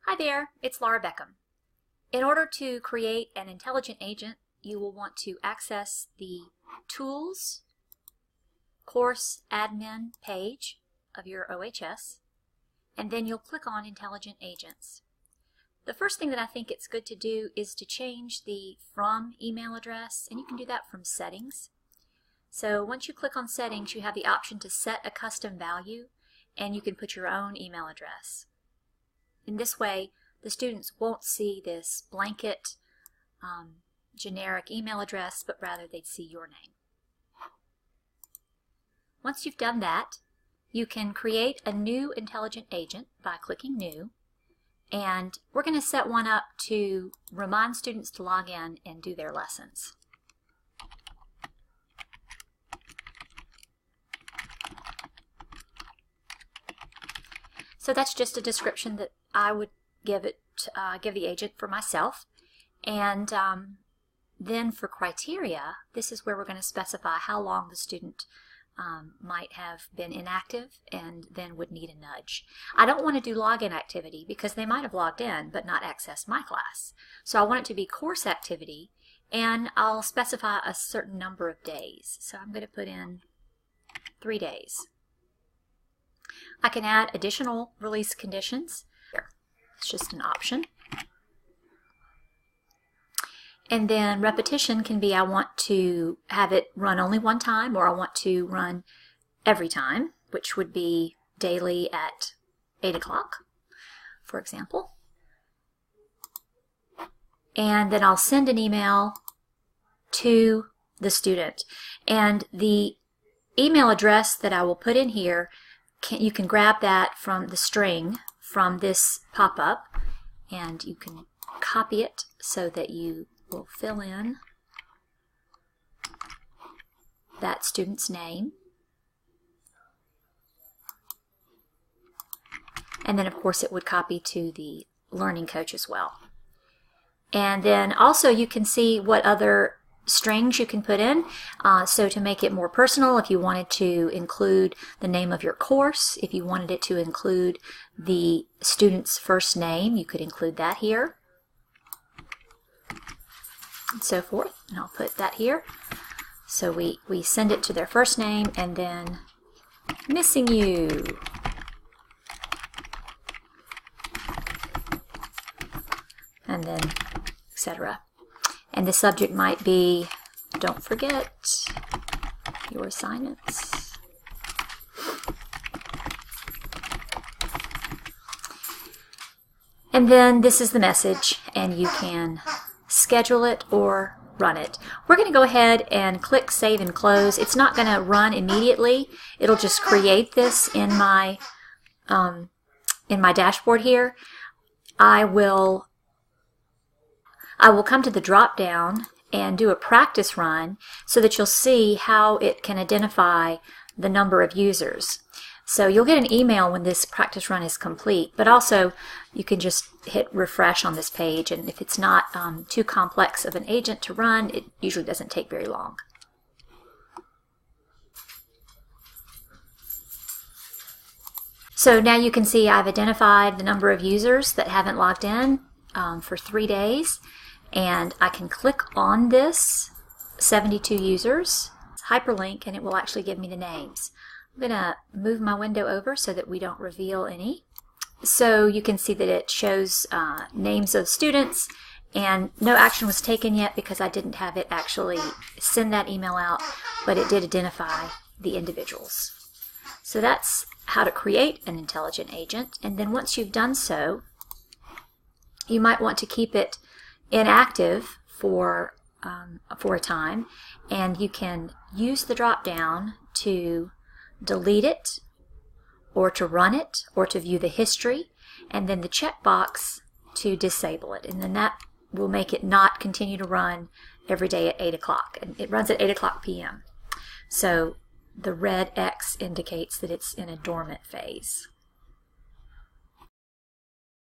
Hi there, it's Laura Beckham. In order to create an intelligent agent, you will want to access the Tools Course Admin page of your OHS, and then you'll click on Intelligent Agents. The first thing that I think it's good to do is to change the From email address, and you can do that from Settings. So once you click on Settings, you have the option to set a custom value, and you can put your own email address. In this way, the students won't see this blanket generic email address, but rather they'd see your name. Once you've done that, you can create a new intelligent agent by clicking New, and we're going to set one up to remind students to log in and do their lessons. So that's just a description that I would give the agent for myself. And then for criteria, this is where we're going to specify how long the student might have been inactive and then would need a nudge. I don't want to do login activity because they might have logged in but not accessed my class. So I want it to be course activity, and I'll specify a certain number of days. So I'm going to put in 3 days. I can add additional release conditions. It's just an option. And then repetition can be I want to have it run only one time, or I want to run every time, which would be daily at 8 o'clock, for example. And then I'll send an email to the student. And the email address that I will put in here, you can grab that from the string from this pop-up, and you can copy it so that you will fill in that student's name. And then of course it would copy to the learning coach as well. And then also you can see what other strings you can put in. So to make it more personal, if you wanted to include the name of your course, if you wanted it to include the student's first name, you could include that here, and so forth. And I'll put that here. So we send it to their first name, and then missing you. And then etc. And the subject might be, don't forget your assignments. And then this is the message, and you can schedule it or run it. We're going to go ahead and click Save and Close. It's not going to run immediately. It'll just create this in my dashboard here. I will come to the drop down and do a practice run so that you'll see how it can identify the number of users. So you'll get an email when this practice run is complete, but also you can just hit refresh on this page, and if it's not too complex of an agent to run, it usually doesn't take very long. So now you can see I've identified the number of users that haven't logged in for 3 days. And I can click on this 72 users, hyperlink, and it will actually give me the names. I'm going to move my window over so that we don't reveal any. So you can see that it shows names of students, and no action was taken yet because I didn't have it actually send that email out, but it did identify the individuals. So that's how to create an intelligent agent. And then once you've done so, you might want to keep it inactive for a time, and you can use the drop down to delete it, or to run it, or to view the history, and then the checkbox to disable it, and then that will make it not continue to run every day at 8 o'clock. And it runs at 8 o'clock p.m. So the red X indicates that it's in a dormant phase.